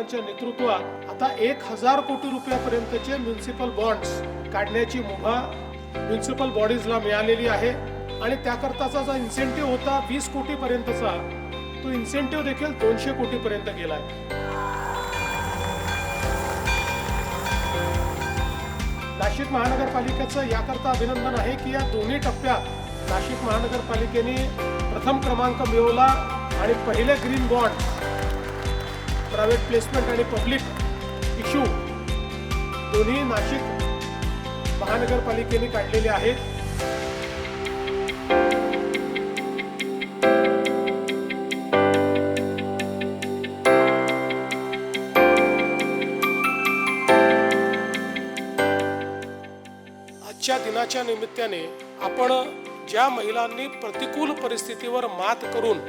साहेबांच्या नेतृत्वात आता 1000 कोटी रुपयापर्यंतचे म्युनिसिपल बॉन्ड्स काढण्याची मुभा म्युनिसिपल बॉडीजला मिळालेली आहे आणि त्याकरताचा जो इन्सेंटिव्ह होता 20 कोटी पर्यंतचा, तो इन्सेंटिव्ह देखील 200 कोटी पर्यंत गेला आहे. नाशिक महानगरपालिकेचं याकरता अभिनंदन आहे की या दोन्ही टप्प्यात नाशिक महानगरपालिकेने प्रथम क्रमांक मिळवला आणि पहिले ग्रीन बॉन्ड प्रायव्हेट प्लेसमेंट आणि पब्लिक इश्यू दोन्ही नाशिक महानगरपालिकेने काढलेले आहेत. आजच्या दिनाच्या निमित्ताने आपण ज्या महिलांनी प्रतिकूल परिस्थितीवर मात करून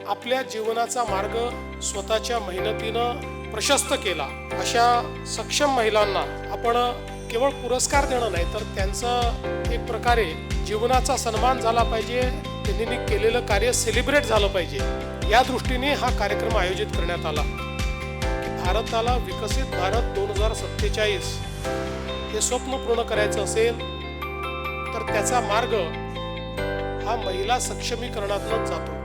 आपल्या जीवनाचा मार्ग स्वतःच्या मेहनतीनं प्रशस्त केला, अशा सक्षम महिलांना आपण केवळ पुरस्कार देणं नाही तर त्यांचं एक प्रकारे जीवनाचा सन्मान झाला पाहिजे, त्यांनी केलेलं कार्य सेलिब्रेट झालं पाहिजे. या दृष्टीने हा कार्यक्रम आयोजित करण्यात आला. भारताला विकसित भारत 2047 हे स्वप्न पूर्ण करायचं असेल तर त्याचा मार्ग हा महिला सक्षमीकरणातूनच जातो.